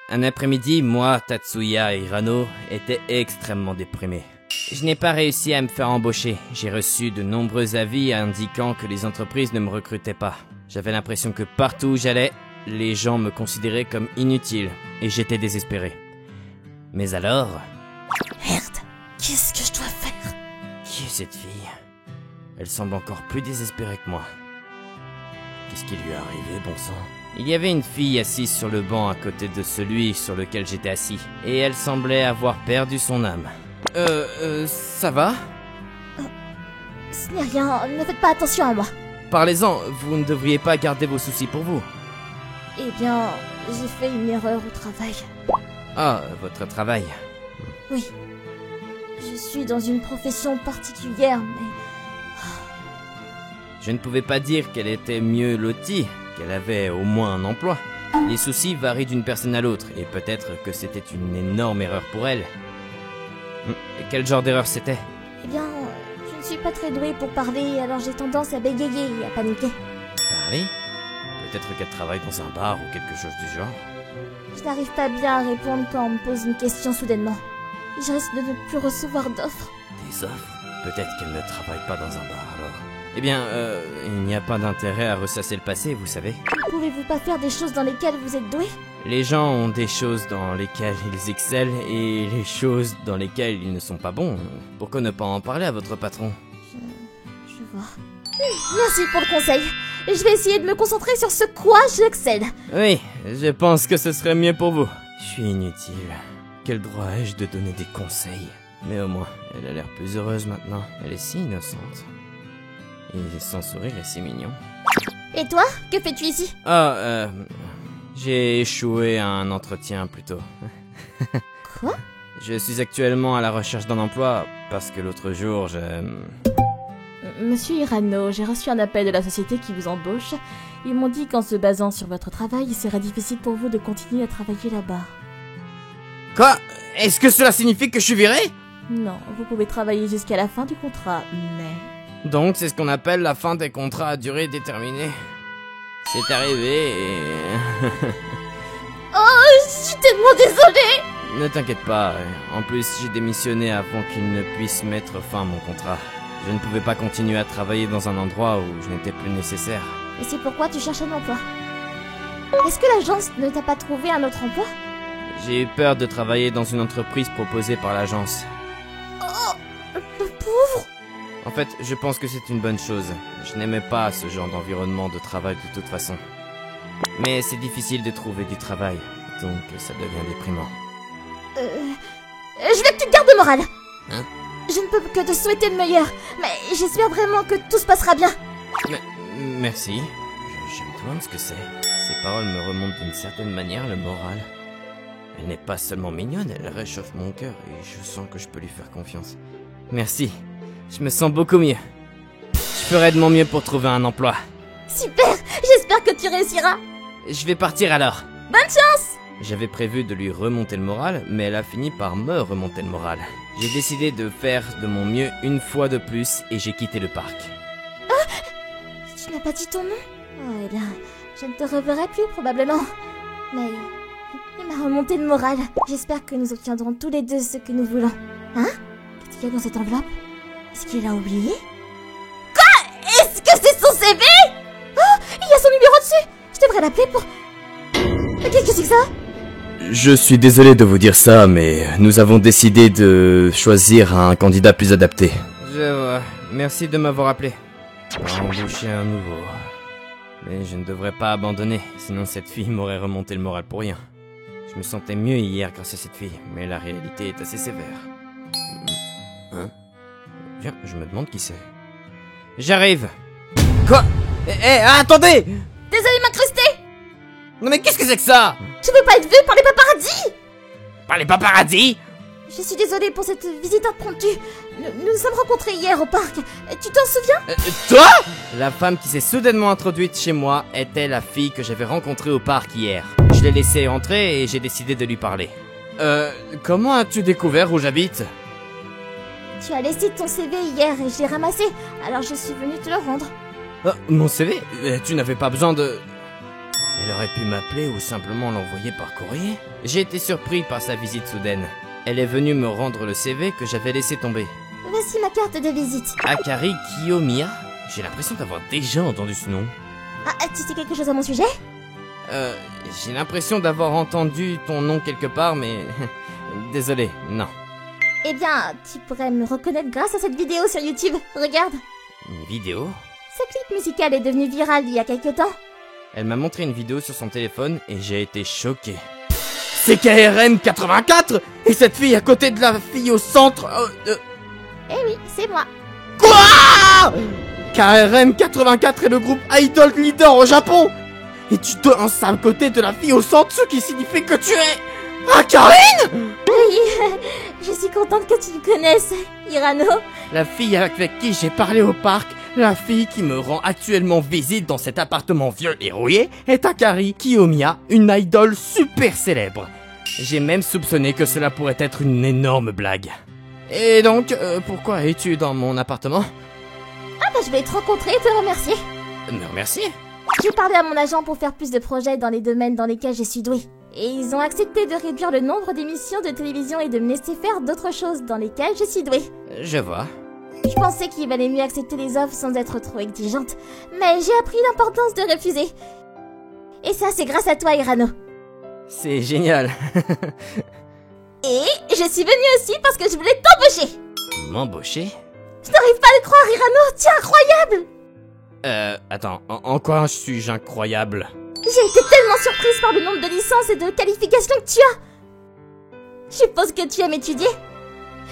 un après-midi, moi, Tatsuya et Hirano étaient extrêmement déprimés. Je n'ai pas réussi à me faire embaucher. J'ai reçu de nombreux avis indiquant que les entreprises ne me recrutaient pas. J'avais l'impression que partout où j'allais, les gens me considéraient comme inutile, et j'étais désespéré. Mais alors... Merde, qu'est-ce que je dois faire? Qui est cette fille? Elle semble encore plus désespérée que moi. Qu'est-ce qui lui est arrivé, bon sang? Il y avait une fille assise sur le banc à côté de celui sur lequel j'étais assis, et elle semblait avoir perdu son âme. Ça va? Ce n'est rien, ne faites pas attention à moi. Parlez-en, vous ne devriez pas garder vos soucis pour vous. Eh bien, j'ai fait une erreur au travail. Ah, votre travail. Oui. Je suis dans une profession particulière, mais... Je ne pouvais pas dire qu'elle était mieux lotie, qu'elle avait au moins un emploi. Les soucis varient d'une personne à l'autre, et peut-être que c'était une énorme erreur pour elle. Quel genre d'erreur c'était? Eh bien, je ne suis pas très douée pour parler, alors j'ai tendance à bégayer et à paniquer. Parler? Peut-être qu'elle travaille dans un bar ou quelque chose du genre. Je n'arrive pas bien à répondre quand on me pose une question soudainement. Et je risque de ne plus recevoir d'offres. Des offres? Peut-être qu'elle ne travaille pas dans un bar alors. Eh bien, il n'y a pas d'intérêt à ressasser le passé, vous savez. Ne pouvez-vous pas faire des choses dans lesquelles vous êtes doué? Les gens ont des choses dans lesquelles ils excellent et les choses dans lesquelles ils ne sont pas bons. Pourquoi ne pas en parler à votre patron? Je vois. Merci pour le conseil. Je vais essayer de me concentrer sur ce quoi j'excelle. Oui, je pense que ce serait mieux pour vous. Je suis inutile. Quel droit ai-je de donner des conseils? Mais au moins, elle a l'air plus heureuse maintenant. Elle est si innocente. Et son sourire est si mignon. Et toi, que fais-tu ici? J'ai échoué à un entretien plus tôt. Quoi? Je suis actuellement à la recherche d'un emploi parce que l'autre jour, Monsieur Hirano, j'ai reçu un appel de la société qui vous embauche. Ils m'ont dit qu'en se basant sur votre travail, il serait difficile pour vous de continuer à travailler là-bas. Quoi? Est-ce que cela signifie que je suis viré? Non, vous pouvez travailler jusqu'à la fin du contrat, mais... Donc c'est ce qu'on appelle la fin des contrats à durée déterminée. C'est arrivé et... Oh, je suis tellement désolée! Ne t'inquiète pas, en plus j'ai démissionné avant qu'il ne puisse mettre fin à mon contrat. Je ne pouvais pas continuer à travailler dans un endroit où je n'étais plus nécessaire. Et c'est pourquoi tu cherches un emploi. Est-ce que l'agence ne t'a pas trouvé un autre emploi? J'ai eu peur de travailler dans une entreprise proposée par l'agence. Oh, le pauvre! En fait, je pense que c'est une bonne chose. Je n'aimais pas ce genre d'environnement de travail de toute façon. Mais c'est difficile de trouver du travail, donc ça devient déprimant. Je veux que tu te gardes le moral. Hein? Je ne peux que te souhaiter le meilleur, mais j'espère vraiment que tout se passera bien. Merci. Je me demande ce que c'est. Ces paroles me remontent d'une certaine manière le moral. Elle n'est pas seulement mignonne, elle réchauffe mon cœur et je sens que je peux lui faire confiance. Merci. Je me sens beaucoup mieux. Je ferai de mon mieux pour trouver un emploi. Super, j'espère que tu réussiras. Je vais partir alors. Bonne chance! J'avais prévu de lui remonter le moral, mais elle a fini par me remonter le moral. J'ai décidé de faire de mon mieux une fois de plus et j'ai quitté le parc. Ah! Tu n'as pas dit ton nom? Oh, eh bien, je ne te reverrai plus probablement. Mais il m'a remonté le moral. J'espère que nous obtiendrons tous les deux ce que nous voulons. Hein? Qu'est-ce qu'il y a dans cette enveloppe? Est-ce qu'il l'a oublié? Quoi? Est-ce que c'est son CV? Oh! Il y a son numéro dessus! Je devrais l'appeler pour... Qu'est-ce que c'est que ça? Je suis désolé de vous dire ça, mais nous avons décidé de choisir un candidat plus adapté. Je vois. Merci de m'avoir appelé. On va embaucher un nouveau. Mais je ne devrais pas abandonner, sinon cette fille m'aurait remonté le moral pour rien. Je me sentais mieux hier grâce à cette fille, mais la réalité est assez sévère. Hein? Viens, je me demande qui c'est. J'arrive. Quoi? Attendez! Désolé m'incruster! Non mais qu'est-ce que c'est que ça? Je veux pas être vue par les paparazzis! Par les paparazzis? Je suis désolée pour cette visite impromptue. Nous nous sommes rencontrés hier au parc. Tu t'en souviens? Toi? La femme qui s'est soudainement introduite chez moi était la fille que j'avais rencontrée au parc hier. Je l'ai laissée entrer et j'ai décidé de lui parler. Comment as-tu découvert où j'habite? Tu as laissé ton CV hier et je l'ai ramassé, alors je suis venue te le rendre. Mon CV? Tu n'avais pas besoin de... Elle aurait pu m'appeler ou simplement l'envoyer par courrier. J'ai été surpris par sa visite soudaine. Elle est venue me rendre le CV que j'avais laissé tomber. Voici ma carte de visite. Akari Kiyomiya? J'ai l'impression d'avoir déjà entendu ce nom. Ah, tu sais quelque chose à mon sujet? J'ai l'impression d'avoir entendu ton nom quelque part, mais... Désolé, non. Eh bien, tu pourrais me reconnaître grâce à cette vidéo sur YouTube. Regarde. Une vidéo? Ce clip musical est devenu viral il y a quelque temps. Elle m'a montré une vidéo sur son téléphone et j'ai été choqué. C'est KRM 84 et cette fille à côté de la fille au centre... Eh oui, c'est moi. Quoi? KRM 84 est le groupe idol leader au Japon. Et tu danses à côté de la fille au centre, ce qui signifie que tu es... Ah, Karine? Oui, je suis contente que tu le connaisses, Hirano. La fille avec qui j'ai parlé au parc, la fille qui me rend actuellement visite dans cet appartement vieux et rouillé, est Akari Kiyomiya, une idole super célèbre. J'ai même soupçonné que cela pourrait être une énorme blague. Et donc, pourquoi es-tu dans mon appartement? Ah bah je vais te rencontrer et te remercier. Me remercier? J'ai parlé à mon agent pour faire plus de projets dans les domaines dans lesquels je suis douée. Et ils ont accepté de réduire le nombre d'émissions de télévision et de me laisser faire d'autres choses dans lesquelles je suis douée. Je vois. Je pensais qu'il valait mieux accepter les offres sans être trop exigeante, mais j'ai appris l'importance de refuser. Et ça, c'est grâce à toi, Hirano. C'est génial. Et je suis venue aussi parce que je voulais t'embaucher. M'embaucher? Je n'arrive pas à le croire, Hirano, tu es incroyable. Attends, en quoi suis-je incroyable? J'ai été tellement surprise par le nombre de licences et de qualifications que tu as. Je suppose que tu aimes étudier.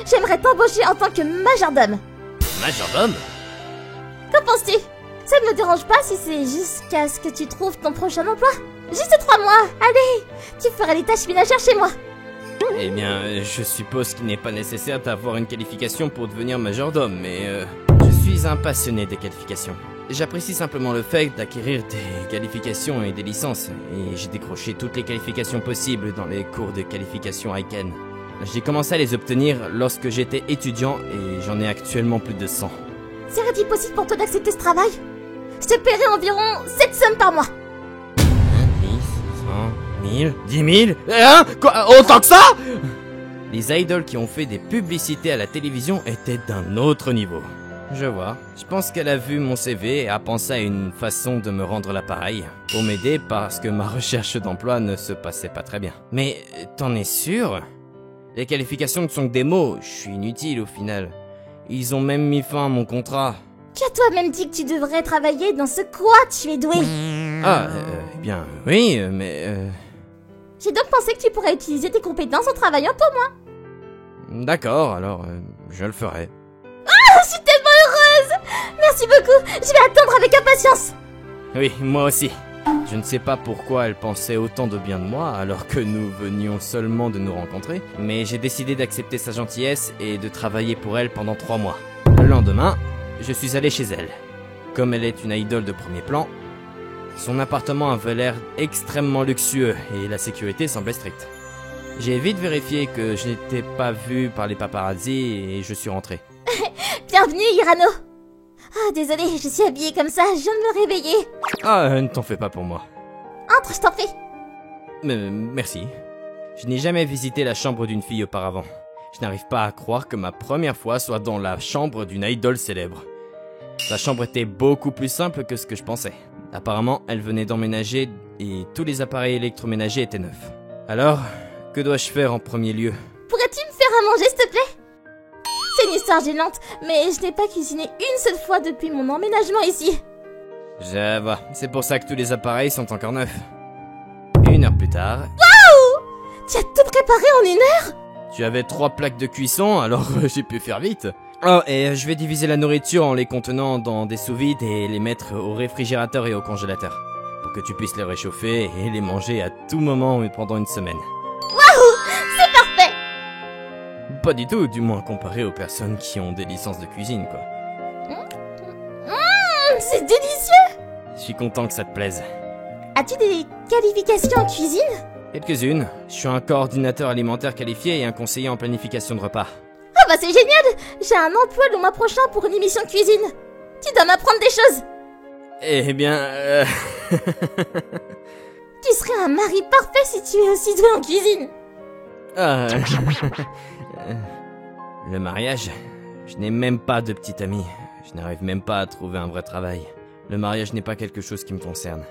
J'aimerais t'embaucher en tant que majordome. Majordome? Qu'en penses-tu? Ça ne me dérange pas si c'est jusqu'à ce que tu trouves ton prochain emploi. Juste 3 mois, allez, tu feras les tâches ménagères chez moi. Eh bien, je suppose qu'il n'est pas nécessaire d'avoir une qualification pour devenir majordome, mais je suis un passionné des qualifications. J'apprécie simplement le fait d'acquérir des qualifications et des licences, et j'ai décroché toutes les qualifications possibles dans les cours de qualification Aiken. J'ai commencé à les obtenir lorsque j'étais étudiant, et j'en ai actuellement plus de 100. Serait-il possible pour toi d'accepter ce travail? Je te paierai environ 7 sommes par mois. 10, 100, 1000, 10 000? Hein? Quoi? Autant que ça? Les idoles qui ont fait des publicités à la télévision étaient d'un autre niveau. Je vois. Je pense qu'elle a vu mon CV et a pensé à une façon de me rendre l'appareil pour m'aider parce que ma recherche d'emploi ne se passait pas très bien. Mais t'en es sûr? Les qualifications ne sont que des mots, je suis inutile au final. Ils ont même mis fin à mon contrat. Tu as toi-même dit que tu devrais travailler dans ce quoi tu es doué. Ah, eh bien, oui, mais... J'ai donc pensé que tu pourrais utiliser tes compétences en travaillant pour moi. D'accord, alors je le ferai. Ah, je suis tellement heureuse! Merci beaucoup, je vais attendre avec impatience. Oui, moi aussi. Je ne sais pas pourquoi elle pensait autant de bien de moi alors que nous venions seulement de nous rencontrer, mais j'ai décidé d'accepter sa gentillesse et de travailler pour elle pendant 3 mois. Le lendemain, je suis allé chez elle. Comme elle est une idole de premier plan, son appartement avait l'air extrêmement luxueux et la sécurité semblait stricte. J'ai vite vérifié que je n'étais pas vu par les paparazzi et je suis rentré. Bienvenue, Hirano. Ah, désolée, je suis habillée comme ça, je viens de me réveiller. Ah, ne t'en fais pas pour moi. Entre, je t'en prie. Merci. Je n'ai jamais visité la chambre d'une fille auparavant. Je n'arrive pas à croire que ma première fois soit dans la chambre d'une idole célèbre. Sa chambre était beaucoup plus simple que ce que je pensais. Apparemment, elle venait d'emménager et tous les appareils électroménagers étaient neufs. Alors, que dois-je faire en premier lieu? Pourrais-tu me faire à manger, s'il te plaît? C'est une histoire gênante, mais je n'ai pas cuisiné une seule fois depuis mon emménagement ici. Je vois, c'est pour ça que tous les appareils sont encore neufs. 1 heure plus tard... Waouh! Tu as tout préparé en 1 heure? Tu avais 3 plaques de cuisson, alors j'ai pu faire vite. Oh, et je vais diviser la nourriture en les contenant dans des sous-vides et les mettre au réfrigérateur et au congélateur. Pour que tu puisses les réchauffer et les manger à tout moment pendant 1 semaine. Waouh! C'est parfait! Pas du tout, du moins comparé aux personnes qui ont des licences de cuisine, quoi. C'est délicieux! Je suis content que ça te plaise. As-tu des qualifications en cuisine? Quelques-unes. Je suis un coordinateur alimentaire qualifié et un conseiller en planification de repas. Ah bah c'est génial! J'ai un emploi le mois prochain pour une émission de cuisine. Tu dois m'apprendre des choses. Eh bien... Tu serais un mari parfait si tu es aussi doué en cuisine. Le mariage? Je n'ai même pas de petite amie. Je n'arrive même pas à trouver un vrai travail. Le mariage n'est pas quelque chose qui me concerne.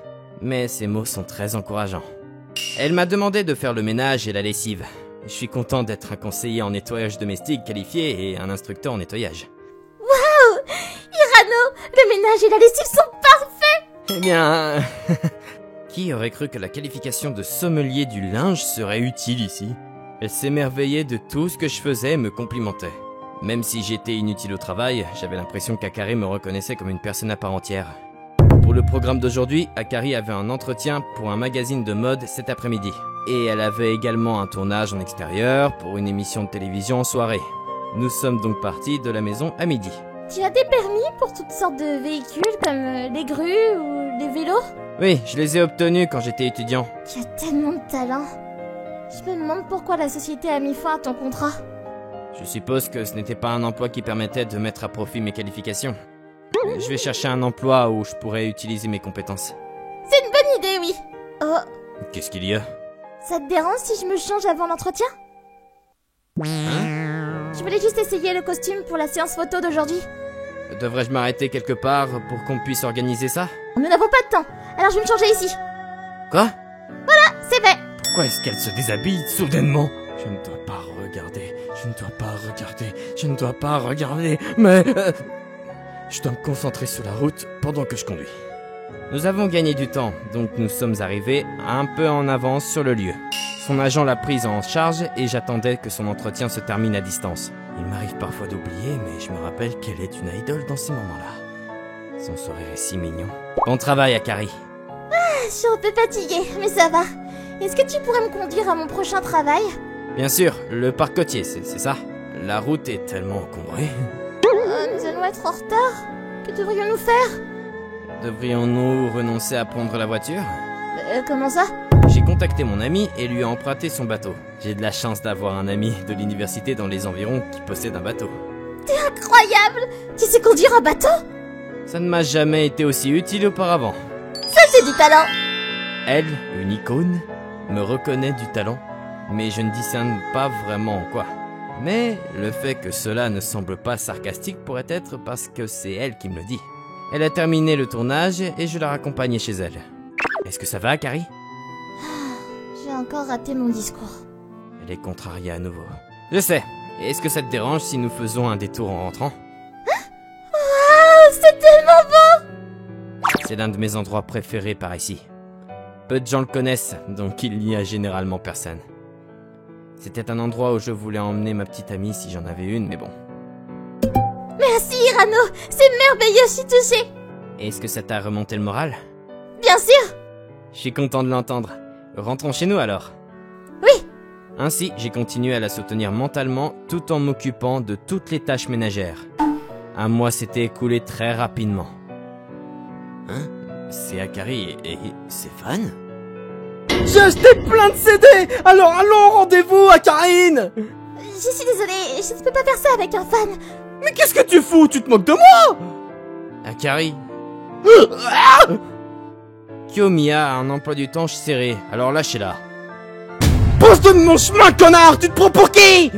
Mais ces mots sont très encourageants. Elle m'a demandé de faire le ménage et la lessive. Je suis content d'être un conseiller en nettoyage domestique qualifié et un instructeur en nettoyage. Waouh! Hirano, le ménage et la lessive sont parfaits! Eh bien... Qui aurait cru que la qualification de sommelier du linge serait utile ici? Elle s'émerveillait de tout ce que je faisais et me complimentait. Même si j'étais inutile au travail, j'avais l'impression qu'Akari me reconnaissait comme une personne à part entière. Pour le programme d'aujourd'hui, Akari avait un entretien pour un magazine de mode cet après-midi. Et elle avait également un tournage en extérieur pour une émission de télévision en soirée. Nous sommes donc partis de la maison à midi. Tu as des permis pour toutes sortes de véhicules comme les grues ou les vélos? Oui, je les ai obtenus quand j'étais étudiant. Tu as tellement de talent. Je me demande pourquoi la société a mis fin à ton contrat. Je suppose que ce n'était pas un emploi qui permettait de mettre à profit mes qualifications. Je vais chercher un emploi où je pourrais utiliser mes compétences. C'est une bonne idée, oui. Oh, Qu'est-ce qu'il y a? ça te dérange si je me change avant l'entretien? Je voulais juste essayer le costume pour la séance photo d'aujourd'hui. Devrais-je m'arrêter quelque part pour qu'on puisse organiser ça? Nous n'avons pas de temps, alors je vais me changer ici. Quoi? C'est fait. Pourquoi est-ce qu'elle se déshabille soudainement? Je ne dois pas regarder, je ne dois pas regarder, je ne dois pas regarder, mais... Je dois me concentrer sur la route pendant que je conduis. Nous avons gagné du temps, donc nous sommes arrivés un peu en avance sur le lieu. Son agent l'a prise en charge et j'attendais que son entretien se termine à distance. Il m'arrive parfois d'oublier, mais je me rappelle qu'elle est une idole dans ces moments-là. Son sourire est si mignon. Bon travail, Akari. Je suis un peu fatiguée, mais ça va. Est-ce que tu pourrais me conduire à mon prochain travail? Bien sûr, le parc côtier, c'est ça. La route est tellement encombrée. Nous allons être en retard. Que devrions-nous faire? Devrions-nous renoncer à prendre la voiture? Comment ça? J'ai contacté mon ami et lui ai emprunté son bateau. J'ai de la chance d'avoir un ami de l'université dans les environs qui possède un bateau. T'es incroyable! Tu sais conduire un bateau? Ça ne m'a jamais été aussi utile auparavant. Ça, c'est du talent! Elle, une icône, me reconnaît du talent, mais je ne discerne pas vraiment en quoi. Mais le fait que cela ne semble pas sarcastique pourrait être parce que c'est elle qui me le dit. Elle a terminé le tournage et je la raccompagnais chez elle. Est-ce que ça va, Akari? J'ai encore raté mon discours. Elle est contrariée à nouveau. Je sais. Est-ce que ça te dérange si nous faisons un détour en rentrant? Waouh, c'est tellement beau! C'est l'un de mes endroits préférés par ici. Peu de gens le connaissent, donc il n'y a généralement personne. C'était un endroit où je voulais emmener ma petite amie si j'en avais une, mais bon. Merci, Hirano! C'est merveilleux, je suis touchée! Est-ce que ça t'a remonté le moral? Bien sûr! Je suis content de l'entendre. Rentrons chez nous alors. Oui! Ainsi, j'ai continué à la soutenir mentalement tout en m'occupant de toutes les tâches ménagères. Un mois s'était écoulé très rapidement. Hein? C'est Akari et c'est Fan? J'ai acheté plein de CD! Alors allons au rendez-vous à Karine! Je suis désolée, je ne peux pas faire ça avec un fan. Mais qu'est-ce que tu fous? Tu te moques de moi? Akari. Kiyomiya a un emploi du temps serré, alors lâchez-la. Passe de mon chemin, connard! Tu te prends pour qui?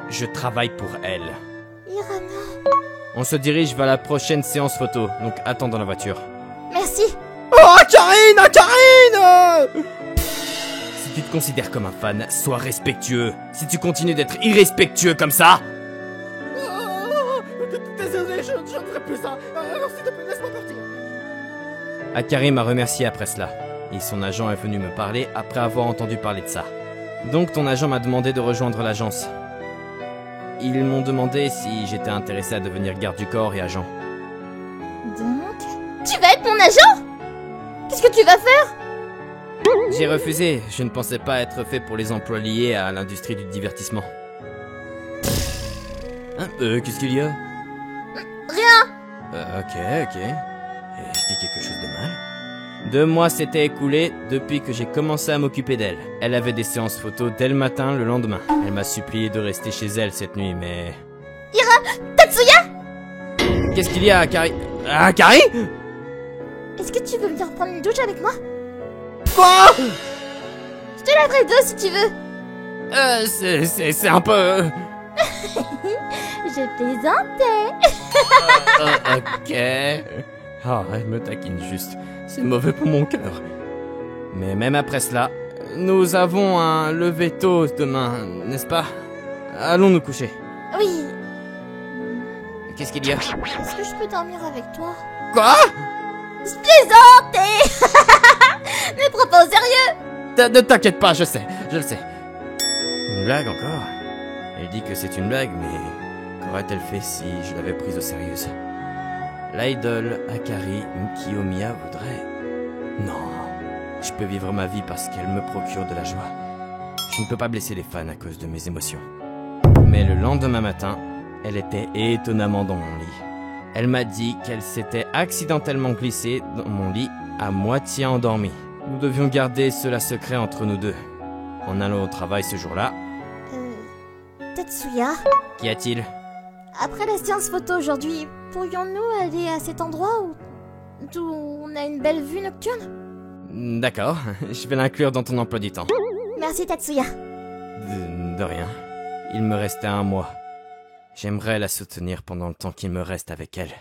Je travaille pour elle. Hirano... On se dirige vers la prochaine séance photo, donc attends dans la voiture. Merci. Oh, Karine! Karine! Si tu te considères comme un fan, sois respectueux. Si tu continues d'être irrespectueux comme ça... Désolé, je ne ferai plus ça. Alors s'il te plaît, laisse-moi partir. Akari m'a remercié après cela. Et son agent est venu me parler après avoir entendu parler de ça. Donc ton agent m'a demandé de rejoindre l'agence. Ils m'ont demandé si j'étais intéressé à devenir garde du corps et agent. Donc... Tu vas être mon agent? Qu'est-ce que tu vas faire? J'ai refusé, je ne pensais pas être fait pour les emplois liés à l'industrie du divertissement. Hein? Qu'est-ce qu'il y a? Rien. Ok. Est-ce qu'il y a quelque chose de mal? 2 mois s'étaient écoulés depuis que j'ai commencé à m'occuper d'elle. Elle avait des séances photos dès le matin le lendemain. Elle m'a supplié de rester chez elle cette nuit, mais... Tatsuya? Qu'est-ce qu'il y a, Akari? Akari? Est-ce que tu veux venir prendre une douche avec moi? Quoi? Je te laverai deux si tu veux. C'est un peu... Je plaisantais. Ok. Ah, elle me taquine juste. C'est mauvais pour mon cœur. Mais même après cela, nous avons un lever tôt demain, n'est-ce pas? Allons nous coucher. Oui. Qu'est-ce qu'il y a? Est-ce que je peux dormir avec toi? Quoi? Je plaisantais. Ne prends pas au sérieux. Ne t'inquiète pas, je le sais. Une blague encore? Elle dit que c'est une blague, mais qu'aurait-elle fait si je l'avais prise au sérieux? L'idole Akari Kiyomiya voudrait... Non, je peux vivre ma vie parce qu'elle me procure de la joie. Je ne peux pas blesser les fans à cause de mes émotions. Mais le lendemain matin, elle était étonnamment dans mon lit. Elle m'a dit qu'elle s'était accidentellement glissée dans mon lit à moitié endormie. Nous devions garder cela secret entre nous deux. En allant au travail ce jour-là... Tetsuya, Qu'y a-t-il? après la séance photo aujourd'hui, pourrions-nous aller à cet endroit d'où on a une belle vue nocturne? D'accord, je vais l'inclure dans ton emploi du temps. Merci Tetsuya. De rien. Il me restait un mois. J'aimerais la soutenir pendant le temps qu'il me reste avec elle.